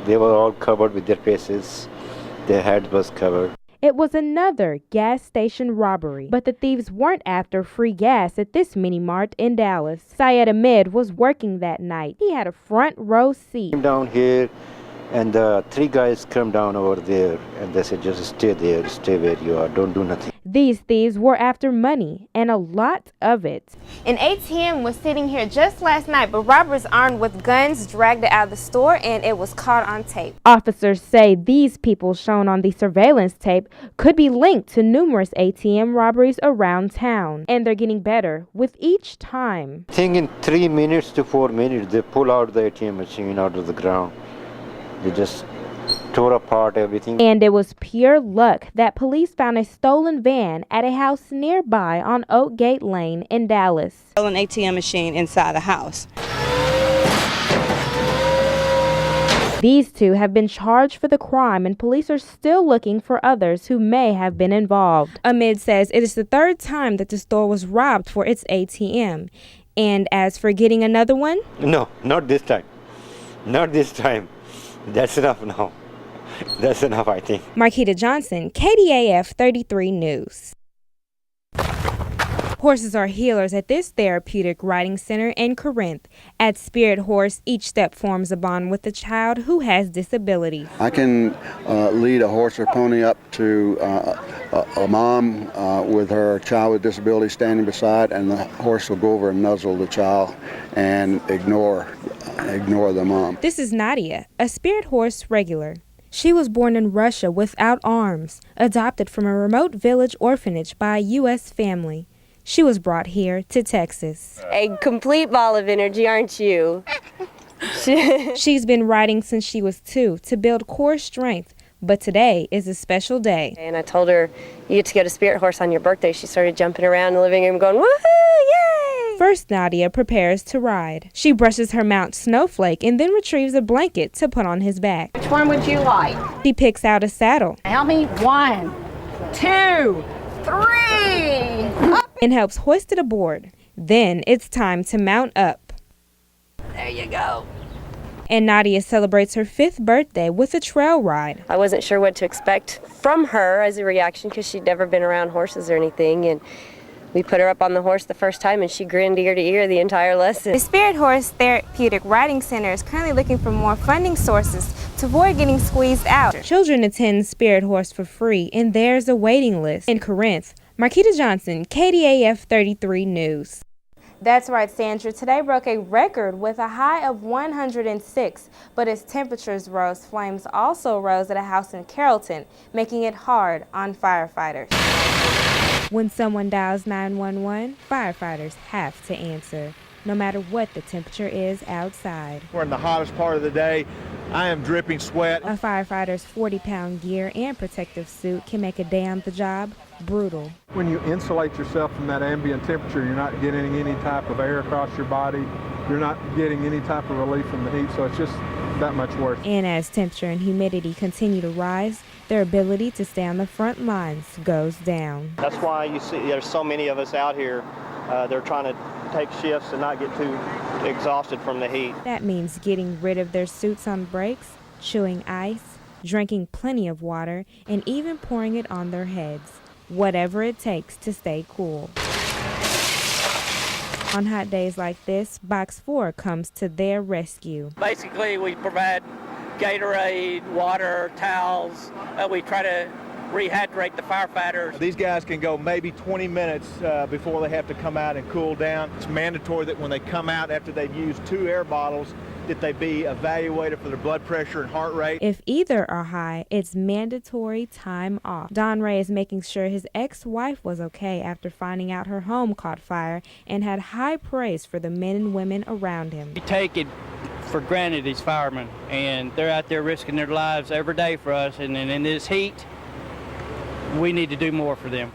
They were all covered with their faces. Their heads was covered. It was another gas station robbery, but the thieves weren't after free gas at this mini mart in Dallas. Syed Ahmed was working that night. He had a front row seat. Came down here, and the three guys come down over there, and they said, just stay there, stay where you are, don't do nothing. These thieves were after money, and a lot of it. An ATM was sitting here just last night, but robbers armed with guns dragged it out of the store, and it was caught on tape. Officers say these people shown on the surveillance tape could be linked to numerous ATM robberies around town, and they're getting better with each time. I think in 3 minutes to 4 minutes, they pull out the ATM machine out of the ground. They just tore apart everything. And it was pure luck that police found a stolen van at a house nearby on Oakgate Lane in Dallas. Stolen ATM machine inside the house. These two have been charged for the crime, and police are still looking for others who may have been involved. Ahmed says it is the third time that the store was robbed for its ATM. And as for getting another one? No, not this time. Not this time. That's enough now. That's enough, I think. Marchita Johnson, KDAF 33 News. Horses are healers at this therapeutic riding center in Corinth. At Spirit Horse, each step forms a bond with the child who has disability. I can lead a horse or pony up to a mom with her child with disability standing beside, and the horse will go over and nuzzle the child and ignore the mom. This is Nadia, a Spirit Horse regular. She was born in Russia without arms, adopted from a remote village orphanage by a U.S. family. She was brought here to Texas. A complete ball of energy, aren't you? She's been riding since she was 2 to build core strength, but today is a special day. And I told her, you get to go to Spirit Horse on your birthday. She started jumping around in the living room going, woohoo, yay! First, Nadia prepares to ride. She brushes her mount Snowflake and then retrieves a blanket to put on his back. Which one would you like? She picks out a saddle. Help me. 1, 2, 3. Up. And helps hoist it aboard. Then it's time to mount up. There you go. And Nadia celebrates her 5th birthday with a trail ride. I wasn't sure what to expect from her as a reaction because she'd never been around horses or anything. And we put her up on the horse the first time, and she grinned ear to ear the entire lesson. The Spirit Horse Therapeutic Riding Center is currently looking for more funding sources to avoid getting squeezed out. Children attend Spirit Horse for free, and there's a waiting list. In Corinth, Marchita Johnson, KDAF 33 News. That's right, Sandra. Today broke a record with a high of 106, but as temperatures rose, flames also rose at a house in Carrollton, making it hard on firefighters. When someone dials 911, firefighters have to answer, no matter what the temperature is outside. We're in the hottest part of the day. I am dripping sweat. A firefighter's 40-pound gear and protective suit can make a day on the job brutal. When you insulate yourself from that ambient temperature, you're not getting any type of air across your body. You're not getting any type of relief from the heat, so it's just that much worse. And as temperature and humidity continue to rise, their ability to stay on the front lines goes down. That's why you see there's so many of us out here. They're trying to take shifts and not get too exhausted from the heat. That means getting rid of their suits on breaks, chewing ice, drinking plenty of water, and even pouring it on their heads. Whatever it takes to stay cool. On hot days like this, Box 4 comes to their rescue. Basically, we provide Gatorade, water, towels. We try to rehydrate the firefighters. These guys can go maybe 20 minutes before they have to come out and cool down. It's mandatory that when they come out after they've used 2 air bottles, that they be evaluated for their blood pressure and heart rate. If either are high, it's mandatory time off. Don Ray is making sure his ex-wife was okay after finding out her home caught fire and had high praise for the men and women around him. We take it for granted, these firemen, and they're out there risking their lives every day for us, and in this heat, we need to do more for them.